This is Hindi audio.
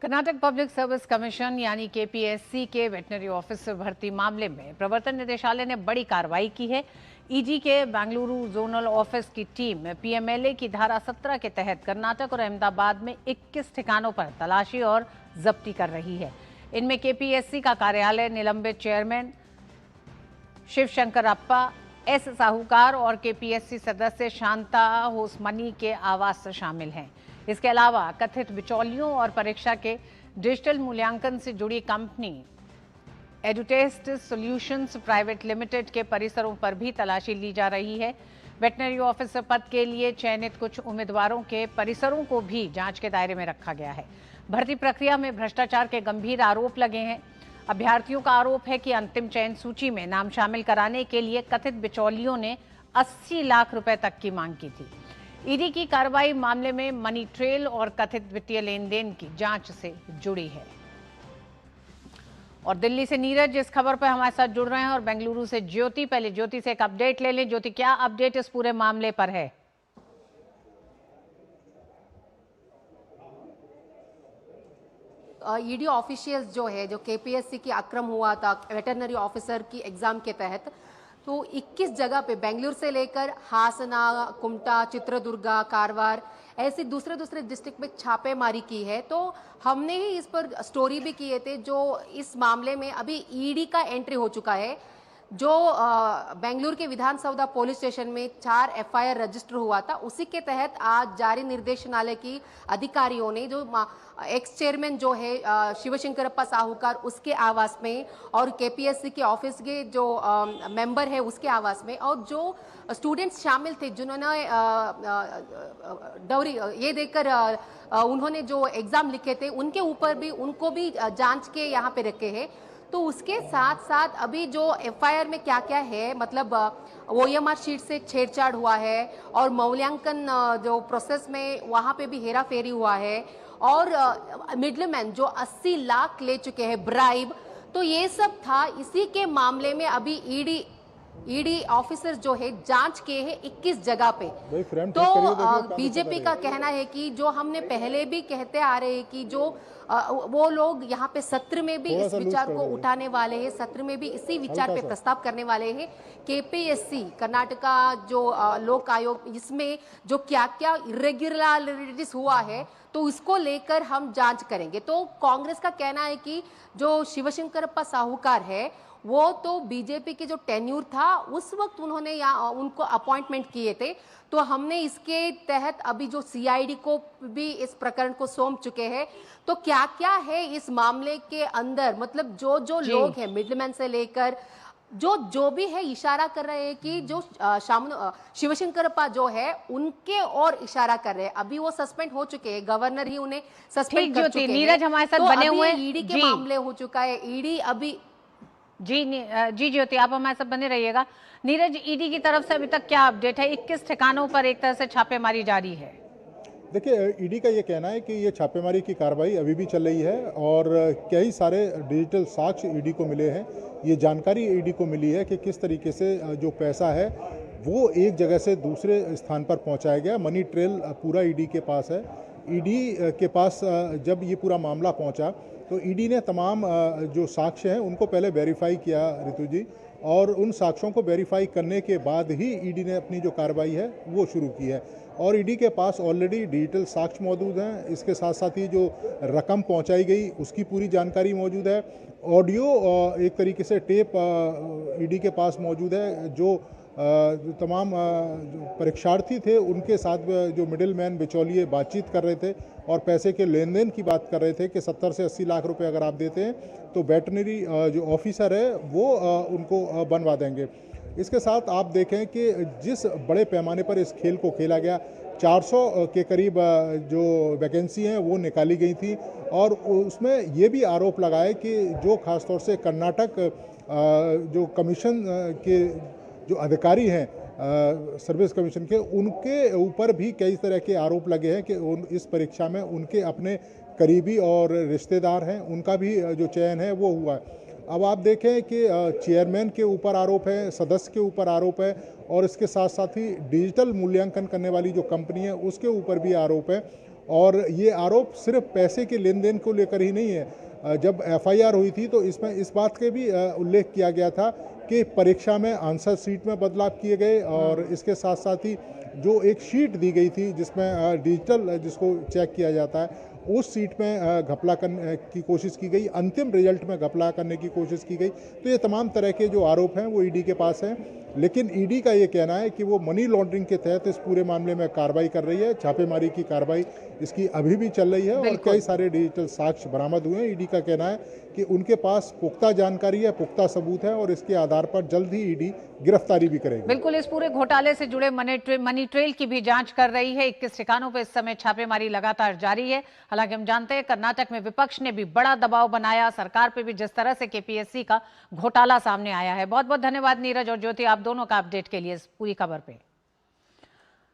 कर्नाटक पब्लिक सर्विस कमीशन यानी केपीएससी के वेटनरी ऑफिसर भर्ती मामले में प्रवर्तन निदेशालय ने बड़ी कार्रवाई की है। ईडी के बेंगलुरु जोनल ऑफिस की टीम पीएमएलए की धारा 17 के तहत कर्नाटक और अहमदाबाद में 21 ठिकानों पर तलाशी और जब्ती कर रही है। इनमें केपीएससी का कार्यालय, निलंबित चेयरमैन शिवशंकरप्पा एस साहूकार और केपीएससी सदस्य शांता होसमनी के आवास शामिल हैं। इसके अलावा कथित बिचौलियों और परीक्षा के डिजिटल मूल्यांकन से जुड़ी company Edutest solutions private limited के परिसरों पर भी तलाशी ली जा रही है। वेटनरी ऑफिसर पद के लिए चयनित कुछ उम्मीदवारों के परिसरों को भी जांच के दायरे में रखा गया है। भर्ती प्रक्रिया में भ्रष्टाचार के गंभीर आरोप लगे हैं। अभ्यर्थियों का आरोप है कि अंतिम चयन सूची में नाम शामिल कराने के लिए कथित बिचौलियों ने 80 लाख रुपए तक की मांग की थी। ईडी की कार्रवाई मामले में मनी ट्रेल और कथित वित्तीय लेन देन की जांच से जुड़ी है। और दिल्ली से नीरज इस खबर पर हमारे साथ जुड़ रहे हैं और बेंगलुरु से ज्योति। पहले ज्योति से एक अपडेट ले लें। ज्योति, क्या अपडेट इस पूरे मामले पर है? ईडी ऑफिशियल्स जो है, जो केपीएससी की अक्रम हुआ था वेटरनरी ऑफिसर की एग्जाम के तहत, तो 21 जगह पे बेंगलुरु से लेकर हासना, कुमटा, चित्रदुर्गा, कारवार ऐसे दूसरे दूसरे डिस्ट्रिक्ट में छापेमारी की है। तो हमने ही इस पर स्टोरी भी किए थे। जो इस मामले में अभी ईडी का एंट्री हो चुका है। जो बेंगलुरु के विधानसौदा पुलिस स्टेशन में 4 एफआईआर रजिस्टर हुआ था, उसी के तहत आज जारी निर्देशनालय की अधिकारियों ने जो एक्स चेयरमैन जो है शिवशंकरप्पा साहूकार, उसके आवास में और केपीएससी के ऑफिस के जो मेंबर है उसके आवास में, और जो स्टूडेंट्स शामिल थे जिन्होंने डौरी ये देकर उन्होंने जो एग्जाम लिखे थे, उनके ऊपर भी उनको भी जांच के यहाँ पे रखे हैं। तो उसके साथ साथ अभी जो एफआईआर में क्या क्या है, मतलब ओएमआर शीट से छेड़छाड़ हुआ है और मूल्यांकन जो प्रोसेस में वहाँ पे भी हेरा फेरी हुआ है, और मिडलमैन जो 80 लाख ले चुके हैं ब्राइब, तो ये सब था। इसी के मामले में अभी ईडी ऑफिसर्स जो है जांच किए हैं 21 जगह पे। तो बीजेपी का कहना है कि जो हमने पहले भी कहते आ रहे हैं कि जो वो लोग यहाँ पे सत्र में भी इस विचार को उठाने वाले हैं, सत्र में भी इसी विचार पे प्रस्ताव करने वाले हैं। केपीएससी कर्नाटका जो लोक आयोग, इसमें जो क्या क्या इरेगुलरिटीज हुआ है, तो इसको लेकर हम जांच करेंगे। तो कांग्रेस का कहना है कि जो शिवशंकरप्पा साहूकार है, वो तो बीजेपी के जो टेन्यूर था उस वक्त उन्होंने उनको अपॉइंटमेंट किए थे। तो हमने इसके तहत अभी जो सीआईडी को भी इस प्रकरण को सौंप चुके हैं। तो क्या क्या है इस मामले के अंदर, मतलब जो जो लोग हैं मिडलमैन से लेकर जो भी है, इशारा कर रहे हैं कि जो शिवशंकरप्पा जो है उनके और इशारा कर रहे हैं। अभी वो सस्पेंड हो चुके हैं, गवर्नर ही उन्हें सस्पेंड कर चुके हैं। नीरज हमारे साथ बने हुए हैं। ईडी के मामले हो चुका है। ईडी अभी जी ज्योति, आप हमारे साथ बने रहिएगा। नीरज, ईडी की तरफ से अभी तक क्या अपडेट है? 21 ठिकानों पर एक तरह से छापेमारी जारी है। देखिए, ईडी का ये कहना है कि ये छापेमारी की कार्रवाई अभी भी चल रही है और कई सारे डिजिटल साक्ष्य ईडी को मिले हैं। ये जानकारी ईडी को मिली है कि किस तरीके से जो पैसा है वो एक जगह से दूसरे स्थान पर पहुंचाया गया। मनी ट्रेल पूरा ईडी के पास है। ईडी के पास जब ये पूरा मामला पहुंचा तो ईडी ने तमाम जो साक्ष्य हैं उनको पहले वेरीफाई किया, ऋतु जी, और उन साक्ष्यों को वेरीफाई करने के बाद ही ईडी ने अपनी जो कार्रवाई है वो शुरू की है। और ईडी के पास ऑलरेडी डिजिटल साक्ष्य मौजूद हैं। इसके साथ साथ ही जो रकम पहुंचाई गई उसकी पूरी जानकारी मौजूद है। ऑडियो एक तरीके से टेप ईडी के पास मौजूद है। जो तमाम जो परीक्षार्थी थे उनके साथ जो मिडिल मैन बिचौलिए बातचीत कर रहे थे और पैसे के लेन देन की बात कर रहे थे कि 70 से 80 लाख रुपए अगर आप देते हैं तो वेटनरी जो ऑफिसर है वो उनको बनवा देंगे। इसके साथ आप देखें कि जिस बड़े पैमाने पर इस खेल को खेला गया, 400 के करीब जो वैकेंसी हैं वो निकाली गई थी, और उसमें ये भी आरोप लगाए कि जो खासतौर से कर्नाटक जो कमीशन के जो अधिकारी हैं सर्विस कमीशन के, उनके ऊपर भी कई तरह के आरोप लगे हैं कि इस परीक्षा में उनके अपने करीबी और रिश्तेदार हैं, उनका भी जो चयन है वो हुआ है। अब आप देखें कि चेयरमैन के ऊपर आरोप है, सदस्य के ऊपर आरोप है, और इसके साथ साथ ही डिजिटल मूल्यांकन करने वाली जो कंपनी है उसके ऊपर भी आरोप है। और ये आरोप सिर्फ पैसे के लेन देन को लेकर ही नहीं है। जब एफआईआर हुई थी तो इसमें इस बात के भी उल्लेख किया गया था कि परीक्षा में आंसर शीट में बदलाव किए गए और इसके साथ साथ ही जो एक शीट दी गई थी जिसमें डिजिटल जिसको चेक किया जाता है उस सीट में घपला करने की कोशिश की गई, अंतिम रिजल्ट में घपला करने की कोशिश की गई। तो ये तमाम तरह के जो आरोप हैं वो ईडी के पास हैं, लेकिन ईडी का ये कहना है कि वो मनी लॉन्ड्रिंग के तहत इस पूरे मामले में कार्रवाई कर रही है। छापेमारी की कार्रवाई इसकी अभी भी चल रही है और कई सारे डिजिटल साक्ष्य बरामद हुए हैं। ईडी का कहना है कि उनके पास पुख्ता जानकारी है, पुख्ता सबूत है और इसके आधार पर जल्द ही ईडी गिरफ्तारी भी करेगी। बिल्कुल, इस पूरे घोटाले से जुड़े मनी ट्रेल की भी जांच कर रही है। 21 ठिकानों पर इस समय छापेमारी लगातार जारी है। हालांकि हम जानते हैं कर्नाटक में विपक्ष ने भी बड़ा दबाव बनाया सरकार पे भी, जिस तरह से केपीएससी का घोटाला सामने आया है। बहुत बहुत धन्यवाद नीरज और ज्योति, आप दोनों का अपडेट के लिए इस पूरी खबर पे।